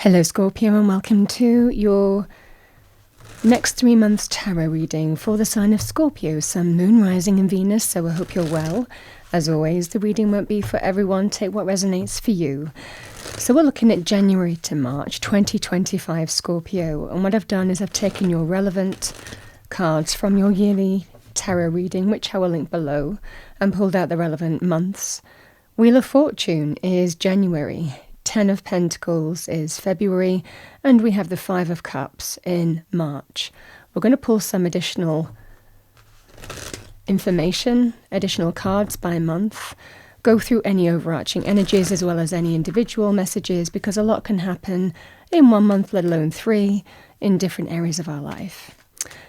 Hello Scorpio, and welcome to your next 3 months tarot reading for the sign of Scorpio, Sun, Moon, Rising and Venus, so I hope you're well. As always, the reading won't be for everyone. Take what resonates for you. So we're looking at January to March 2025 Scorpio, and what I've done is I've taken your relevant cards from your yearly tarot reading, which I will link below, and pulled out the relevant months. Wheel of Fortune is January. 10 of Pentacles is February, and we have the 5 of Cups in March. We're going to pull some additional information, additional cards by month, go through any overarching energies as well as any individual messages, because a lot can happen in 1 month, let alone 3, in different areas of our life.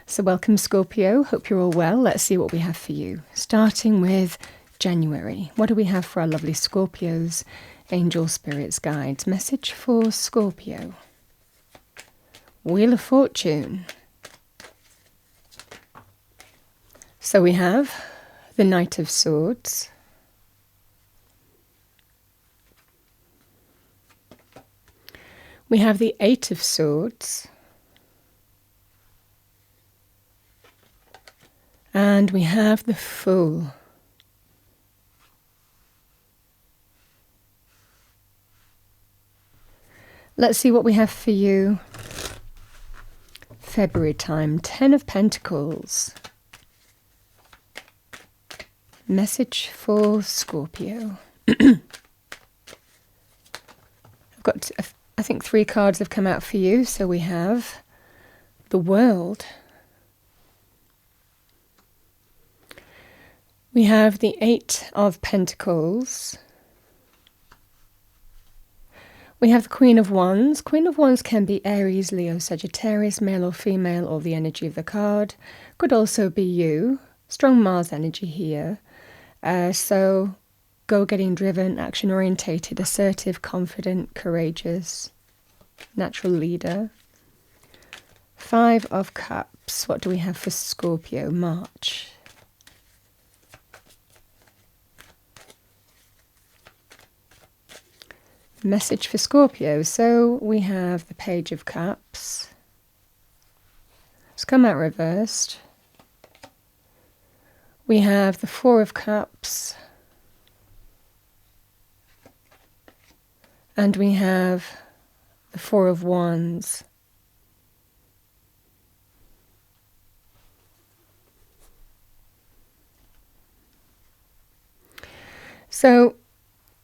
So welcome Scorpio, hope you're all well. Let's see what we have for you. Starting with January. What do we have for our lovely Scorpios? Angel, spirits, guides. Message for Scorpio. Wheel of Fortune. So we have the Knight of Swords. We have the 8 of Swords. And we have the Fool. Let's see what we have for you. February time, 10 of Pentacles. Message for Scorpio. I've got, I think 3 cards have come out for you. So we have the World. We have the 8 of Pentacles. We have the Queen of Wands. Queen of Wands can be Aries, Leo, Sagittarius, male or female, or the energy of the card. Could also be you. Strong Mars energy here. So go-getting driven, action-orientated, assertive, confident, courageous, natural leader. 5 of Cups. What do we have for Scorpio? March. Message for Scorpio. So we have the Page of Cups. It's come out reversed. We have the 4 of Cups. And we have the 4 of Wands. So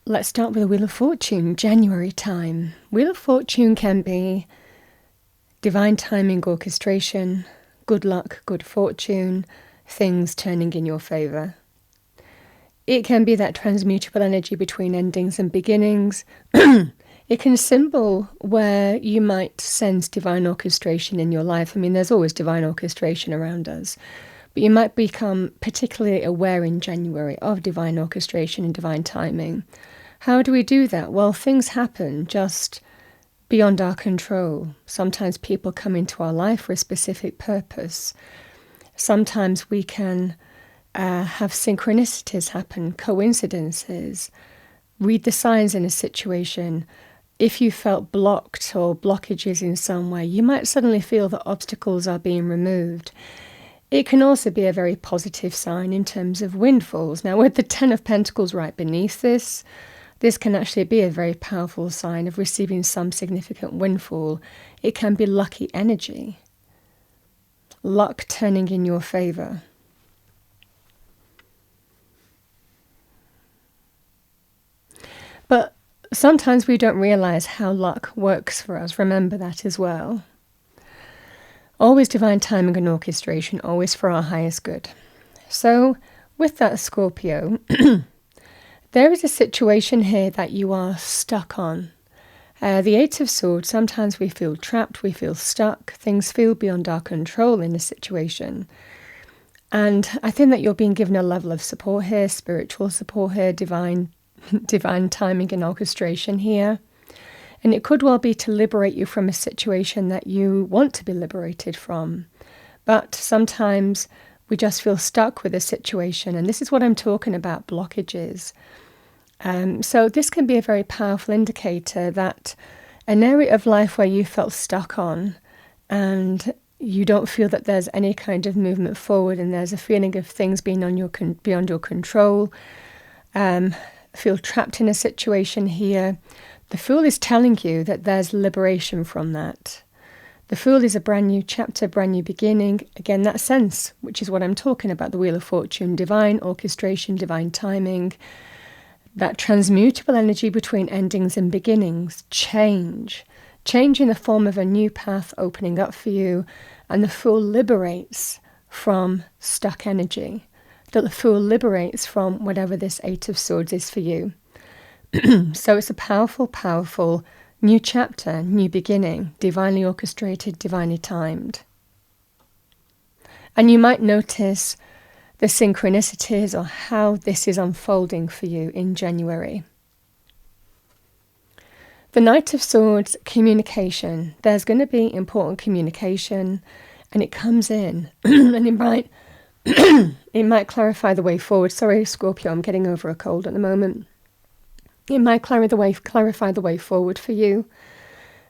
let's start with the Wheel of Fortune, January time. Wheel of Fortune can be divine timing, orchestration, good luck, good fortune, things turning in your favor. It can be that transmutable energy between endings and beginnings. It can symbol where you might sense divine orchestration in your life. I mean, there's always divine orchestration around us. But you might become particularly aware in January of divine orchestration and divine timing. How do we do that? Well, things happen just beyond our control. Sometimes people come into our life for a specific purpose. Sometimes we can have synchronicities happen, coincidences, read the signs in a situation. If you felt blocked or blockages in some way, you might suddenly feel that obstacles are being removed. It can also be a very positive sign in terms of windfalls. Now, with the 10 of Pentacles right beneath this can actually be a very powerful sign of receiving some significant windfall. It can be lucky energy. Luck turning in your favor. But sometimes we don't realize how luck works for us. Remember that as well. Always divine timing and orchestration, always for our highest good. So with that, Scorpio, there is a situation here that you are stuck on. The 8 of Swords, sometimes we feel trapped, we feel stuck, things feel beyond our control in a situation. And I think that you're being given a level of support here, spiritual support here, divine timing and orchestration here. And it could well be to liberate you from a situation that you want to be liberated from. But sometimes we just feel stuck with a situation. And this is what I'm talking about, blockages. So this can be a very powerful indicator that an area of life where you felt stuck on and you don't feel that there's any kind of movement forward, and there's a feeling of things being beyond your control, feel trapped in a situation here. The Fool is telling you that there's liberation from that. The Fool is a brand new chapter, brand new beginning. Again, that sense, which is what I'm talking about, the Wheel of Fortune, divine orchestration, divine timing, that transmutable energy between endings and beginnings, change in the form of a new path opening up for you. And the Fool liberates from stuck energy. The Fool liberates from whatever this Eight of Swords is for you. So it's a powerful, powerful new chapter, new beginning, divinely orchestrated, divinely timed. And you might notice the synchronicities or how this is unfolding for you in January. The Knight of Swords, communication. There's going to be important communication, and it comes in and it might clarify the way forward. Sorry, Scorpio, I'm getting over a cold at the moment. It might clarify the way forward for you.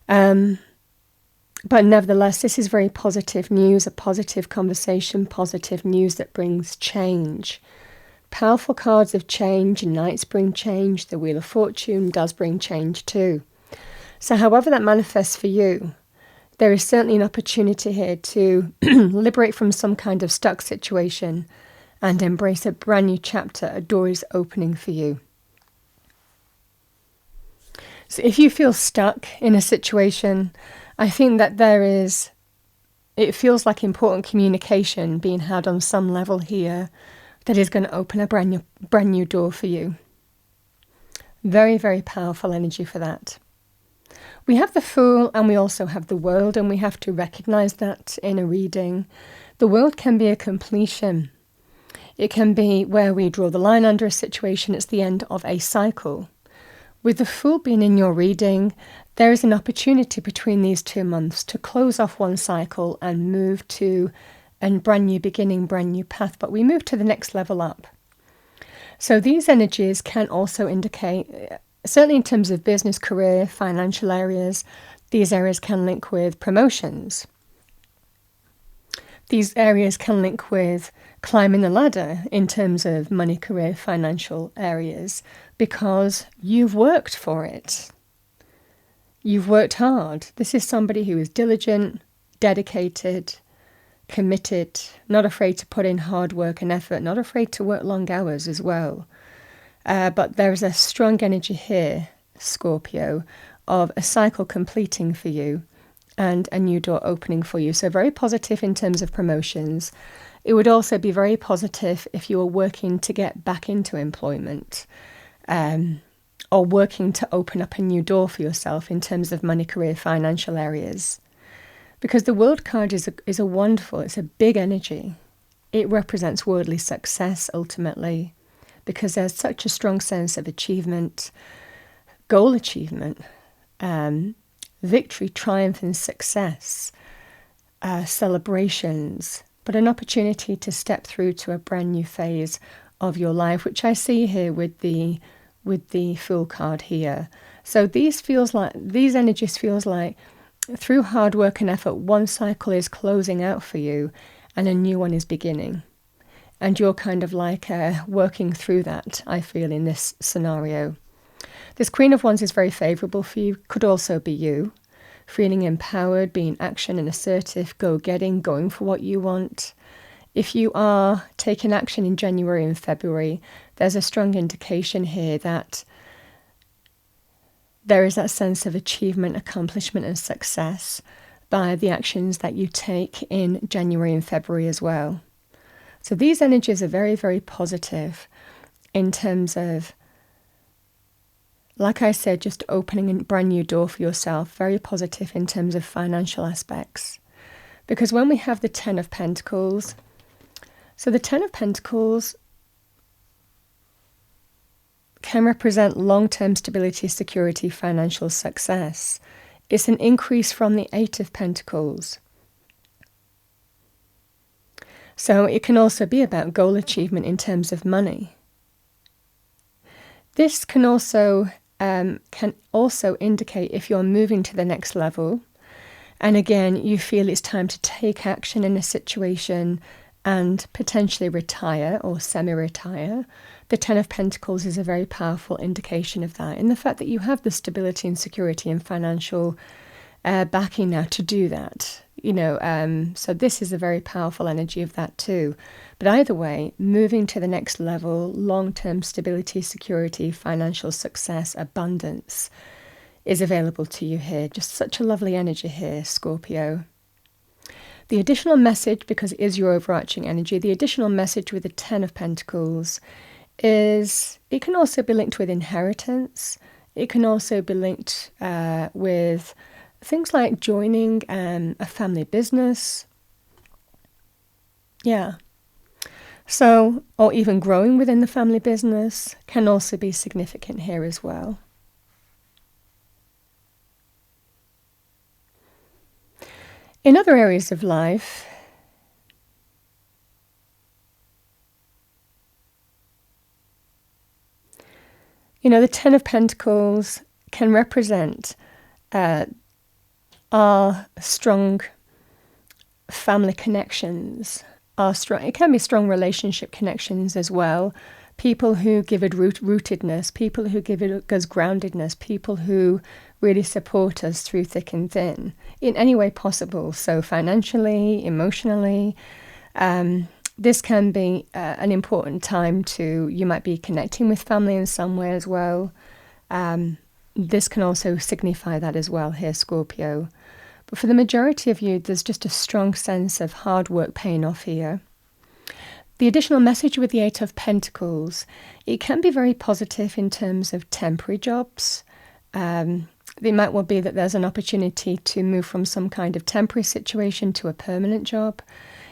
But nevertheless, this is very positive news, a positive conversation, positive news that brings change. Powerful cards of change, Knights bring change, the Wheel of Fortune does bring change too. So however that manifests for you, there is certainly an opportunity here to liberate from some kind of stuck situation and embrace a brand new chapter. A door is opening for you. So if you feel stuck in a situation, I think that it feels like important communication being had on some level here that is going to open a brand new door for you. Very, very powerful energy for that. We have the Fool and we also have the World, and we have to recognize that in a reading. The World can be a completion. It can be where we draw the line under a situation. It's the end of a cycle. With the Fool being in your reading, there is an opportunity between these 2 months to close off one cycle and move to a brand new beginning, brand new path, but we move to the next level up. So these energies can also indicate, certainly in terms of business, career, financial areas, these areas can link with promotions. These areas can link with climbing the ladder in terms of money, career, financial areas, because you've worked for it. You've worked hard. This is somebody who is diligent, dedicated, committed, not afraid to put in hard work and effort, not afraid to work long hours as well. But there is a strong energy here, Scorpio, of a cycle completing for you and a new door opening for you. So very positive in terms of promotions. It would also be very positive if you were working to get back into employment, or working to open up a new door for yourself in terms of money, career, financial areas. Because the World card is a wonderful, it's a big energy. It represents worldly success ultimately, because there's such a strong sense of achievement, goal achievement, victory, triumph and success, celebrations, but an opportunity to step through to a brand new phase of your life, which I see here with the Fool card here. So these energies feels like through hard work and effort, one cycle is closing out for you and a new one is beginning. And you're kind of like working through that, I feel, in this scenario. This Queen of Wands is very favourable for you. Could also be you. Feeling empowered, being action and assertive, go-getting, going for what you want. If you are taking action in January and February, there's a strong indication here that there is that sense of achievement, accomplishment and success by the actions that you take in January and February as well. So these energies are very, very positive in terms of, like I said, just opening a brand new door for yourself. Very positive in terms of financial aspects. Because when we have the Ten of Pentacles, so the Ten of Pentacles can represent long-term stability, security, financial success. It's an increase from the Eight of Pentacles. So it can also be about goal achievement in terms of money. This can also can also indicate if you're moving to the next level. And again, you feel it's time to take action in a situation and potentially retire or semi-retire. The Ten of Pentacles is a very powerful indication of that, in the fact that you have the stability and security and financial backing now to do that. So this is a very powerful energy of that too. But either way, moving to the next level, long-term stability, security, financial success, abundance is available to you here. Just such a lovely energy here, Scorpio. The additional message, because it is your overarching energy, the additional message with the Ten of Pentacles is it can also be linked with inheritance. It can also be linked with things like joining a family business. Yeah. So, or even growing within the family business can also be significant here as well. In other areas of life, the Ten of Pentacles can represent our strong family connections. It can be strong relationship connections as well. People who give it rootedness, people who give it us groundedness, people who really support us through thick and thin in any way possible. So financially, emotionally, this can be an important time you might be connecting with family in some way as well. This can also signify that as well here, Scorpio. But for the majority of you, there's just a strong sense of hard work paying off here. The additional message with the Eight of Pentacles, it can be very positive in terms of temporary jobs. It might well be that there's an opportunity to move from some kind of temporary situation to a permanent job.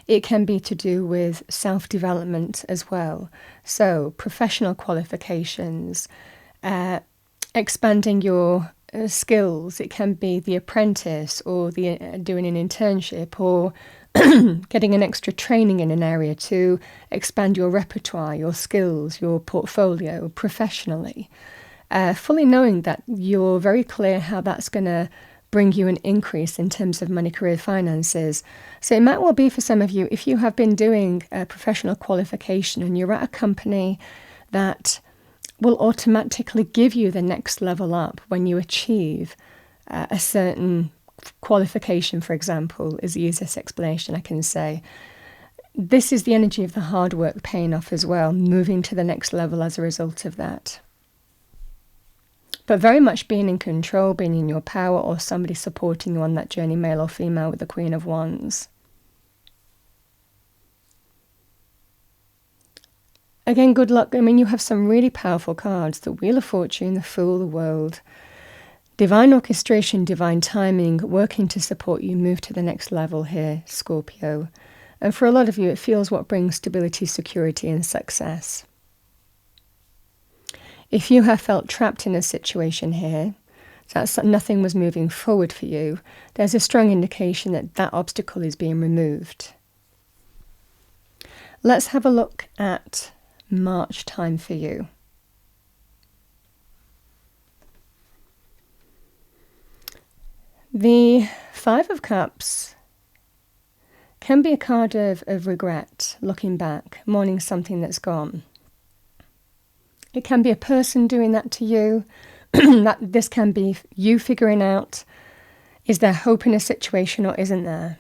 It can be to do with self-development as well. So professional qualifications, expanding your skills. It can be the apprentice or doing an internship or getting an extra training in an area to expand your repertoire, your skills, your portfolio professionally. Fully knowing that you're very clear how that's going to bring you an increase in terms of money, career, finances. So it might well be for some of you, if you have been doing a professional qualification and you're at a company that will automatically give you the next level up when you achieve a certain qualification, for example, is the easiest explanation I can say. This is the energy of the hard work paying off as well, moving to the next level as a result of that. But very much being in control, being in your power, or somebody supporting you on that journey, male or female, with the Queen of Wands. Again, good luck. I mean, you have some really powerful cards. The Wheel of Fortune, the Fool, the World. Divine orchestration, divine timing, working to support you move to the next level here, Scorpio. And for a lot of you, it feels what brings stability, security, and success. If you have felt trapped in a situation here, that nothing was moving forward for you, there's a strong indication that that obstacle is being removed. Let's have a look at March time for you. The Five of Cups can be a card of regret, looking back, mourning something that's gone. It can be a person doing that to you. This can be you figuring out, is there hope in a situation or isn't there?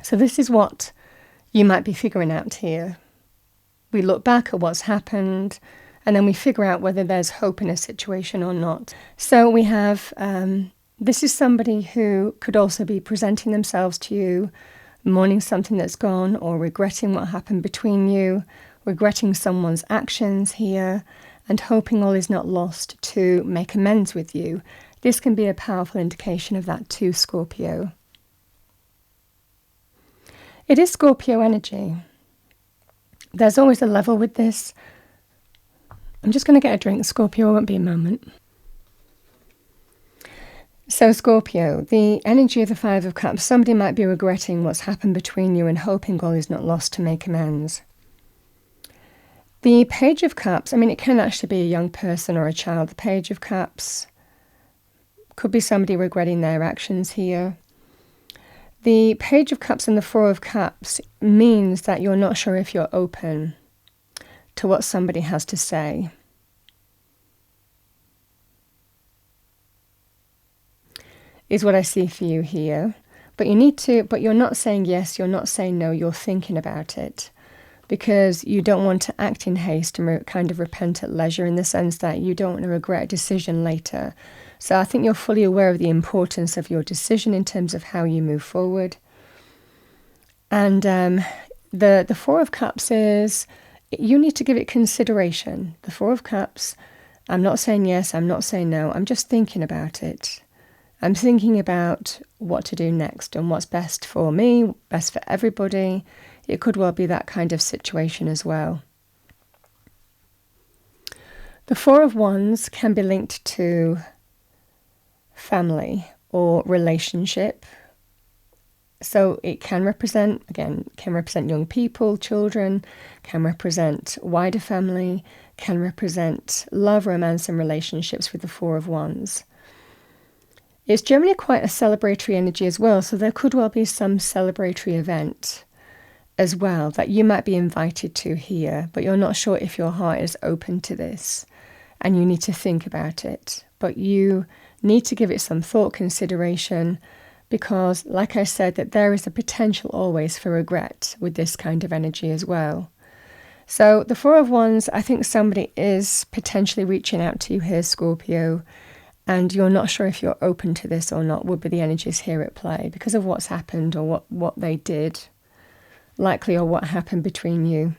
So this is what you might be figuring out here. We look back at what's happened, and then we figure out whether there's hope in a situation or not. So we have, this is somebody who could also be presenting themselves to you, mourning something that's gone, or regretting what happened between you, regretting someone's actions here, and hoping all is not lost to make amends with you. This can be a powerful indication of that too, Scorpio. It is Scorpio energy. There's always a level with this. I'm just going to get a drink, Scorpio. It won't be a moment. So Scorpio, the energy of the Five of Cups, somebody might be regretting what's happened between you and hoping all is not lost to make amends. The Page of Cups, I mean, it can actually be a young person or a child. The Page of Cups could be somebody regretting their actions here. The Page of Cups and the Four of Cups means that you're not sure if you're open to what somebody has to say. Is what I see for you here. But you're not saying yes, you're not saying no, you're thinking about it. Because you don't want to act in haste and kind of repent at leisure, in the sense that you don't want to regret a decision later. So I think you're fully aware of the importance of your decision in terms of how you move forward. And the Four of Cups is, you need to give it consideration. The Four of Cups, I'm not saying yes, I'm not saying no, I'm just thinking about it. I'm thinking about what to do next and what's best for me, best for everybody. It could well be that kind of situation as well. The Four of Wands can be linked to family or relationship. So it can represent, again, can represent young people, children, can represent wider family, can represent love, romance and relationships with the Four of Wands. It's generally quite a celebratory energy as well, so there could well be some celebratory event as well that you might be invited to here, but you're not sure if your heart is open to this, and you need to think about it. But you need to give it some thought, consideration, because, like I said, that there is a potential always for regret with this kind of energy as well. So the Four of Wands, I think somebody is potentially reaching out to you here, Scorpio, and you're not sure if you're open to this or not, would be the energies here at play, because of what's happened or what they did, likely, or what happened between you,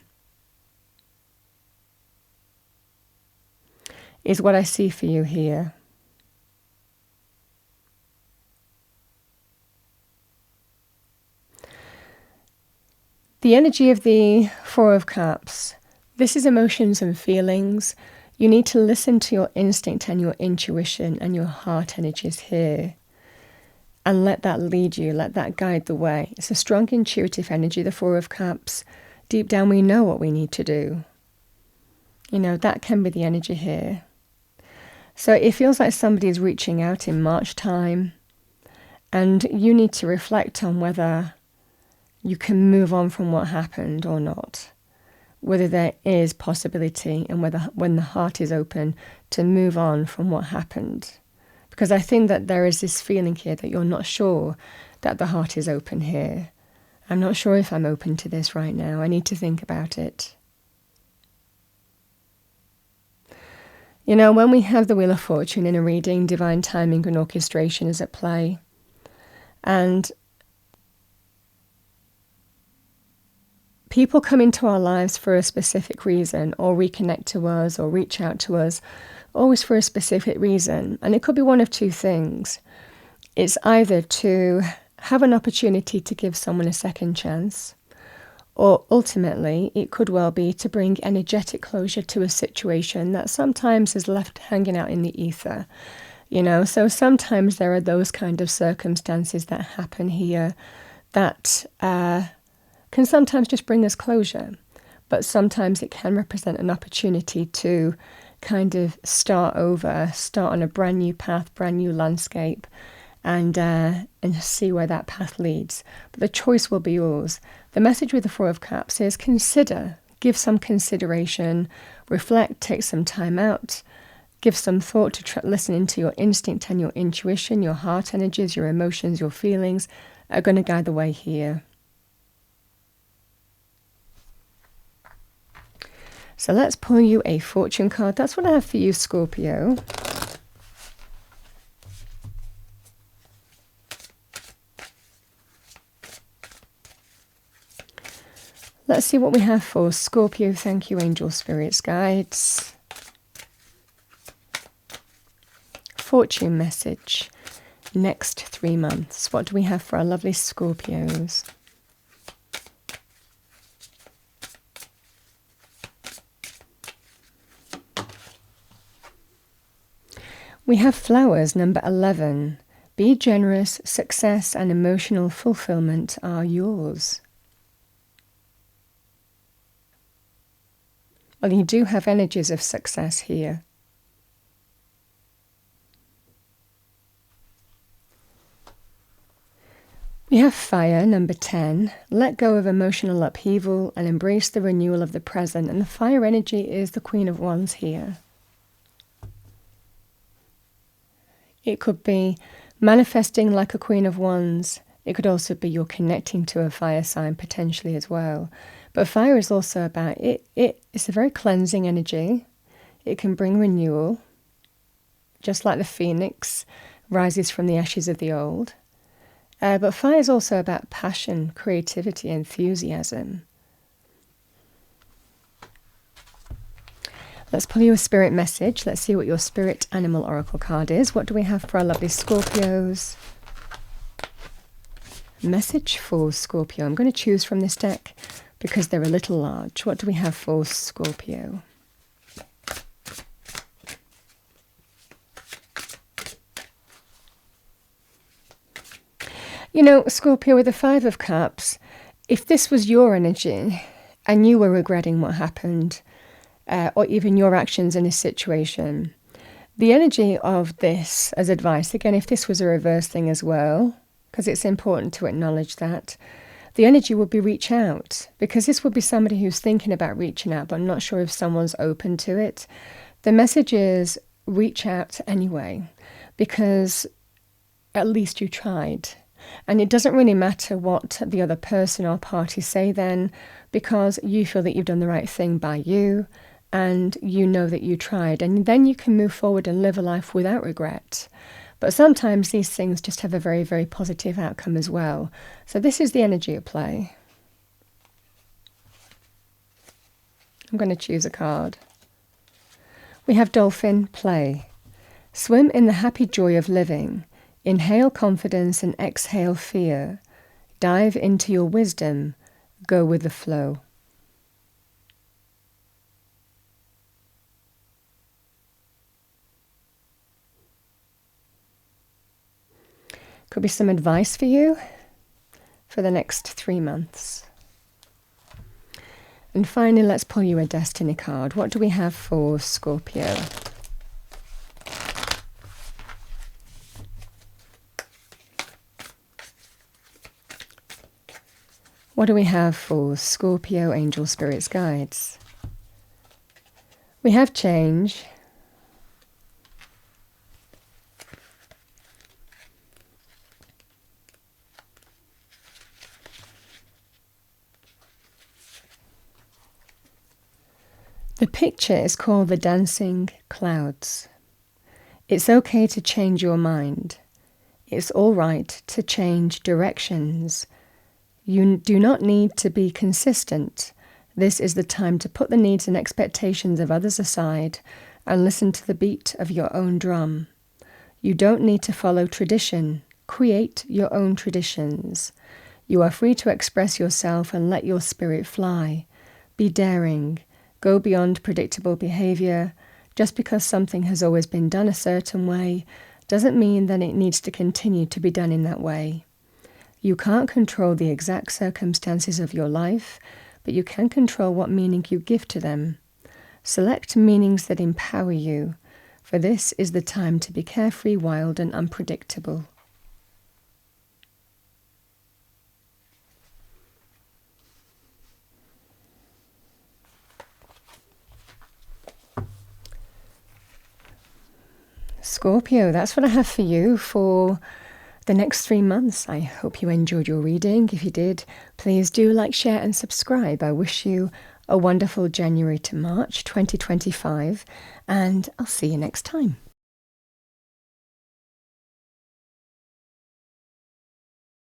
is what I see for you here. The energy of the Four of Cups, this is emotions and feelings. You need to listen to your instinct and your intuition and your heart energies here, and let that lead you, let that guide the way. It's a strong intuitive energy, the Four of Cups. Deep down we know what we need to do. You know, that can be the energy here. So it feels like somebody is reaching out in March time, and you need to reflect on whether you can move on from what happened or not. Whether there is possibility, and whether, when the heart is open, to move on from what happened. Because I think that there is this feeling here that you're not sure that the heart is open here. I'm not sure if I'm open to this right now. I need to think about it. You know, when we have the Wheel of Fortune in a reading, divine timing and orchestration is at play. And people come into our lives for a specific reason, or reconnect to us, or reach out to us, always for a specific reason. And it could be one of two things. It's either to have an opportunity to give someone a second chance, or ultimately it could well be to bring energetic closure to a situation that sometimes is left hanging out in the ether. You know, so sometimes there are those kind of circumstances that happen here that can sometimes just bring us closure, but sometimes it can represent an opportunity to kind of start over, start on a brand new path, brand new landscape, and see where that path leads. But the choice will be yours. The message with the Four of Cups is consider, give some consideration, reflect, take some time out, give some thought to listening to your instinct and your intuition, your heart energies, your emotions, your feelings are going to guide the way here. So let's pull you a fortune card. That's what I have for you, Scorpio. Let's see what we have for Scorpio. Thank you, angel spirits, guides. Fortune message. Next 3 months. What do we have for our lovely Scorpios? We have flowers, number 11. Be generous, success and emotional fulfillment are yours. Well, you do have energies of success here. We have fire, number 10. Let go of emotional upheaval and embrace the renewal of the present. And the fire energy is the Queen of Wands here. It could be manifesting like a Queen of Wands. It could also be you're connecting to a fire sign potentially as well. But fire is also about, it's a very cleansing energy. It can bring renewal. Just like the phoenix rises from the ashes of the old. But fire is also about passion, creativity, enthusiasm. Let's pull you a spirit message. Let's see what your spirit animal oracle card is. What do we have for our lovely Scorpios? Message for Scorpio. I'm going to choose from this deck because they're a little large. What do we have for Scorpio? You know, Scorpio, with the Five of Cups, if this was your energy and you were regretting what happened, or even your actions in a situation, the energy of this as advice, again, if this was a reverse thing as well, because it's important to acknowledge that, the energy would be reach out, because this would be somebody who's thinking about reaching out, but not sure if someone's open to it. The message is reach out anyway, because at least you tried. And it doesn't really matter what the other person or party say then, because you feel that you've done the right thing by you, and you know that you tried. And then you can move forward and live a life without regret. But sometimes these things just have a very, very positive outcome as well. So this is the energy at play. I'm going to choose a card. We have Dolphin, play. Swim in the happy joy of living. Inhale confidence and exhale fear. Dive into your wisdom. Go with the flow. Could be some advice for you for the next 3 months. And finally, let's pull you a destiny card. What do we have for Scorpio? What do we have for Scorpio angel spirits guides? We have change. The picture is called the dancing clouds. It's okay to change your mind. It's all right to change directions. You do not need to be consistent. This is the time to put the needs and expectations of others aside and listen to the beat of your own drum. You don't need to follow tradition. Create your own traditions. You are free to express yourself and let your spirit fly. Be daring. Go beyond predictable behavior. Just because something has always been done a certain way doesn't mean that it needs to continue to be done in that way. You can't control the exact circumstances of your life, but you can control what meaning you give to them. Select meanings that empower you, for this is the time to be carefree, wild, and unpredictable. Scorpio, that's what I have for you for the next 3 months. I hope you enjoyed your reading. If you did, please do like, share, and subscribe. I wish you a wonderful January to March 2025, and I'll see you next time.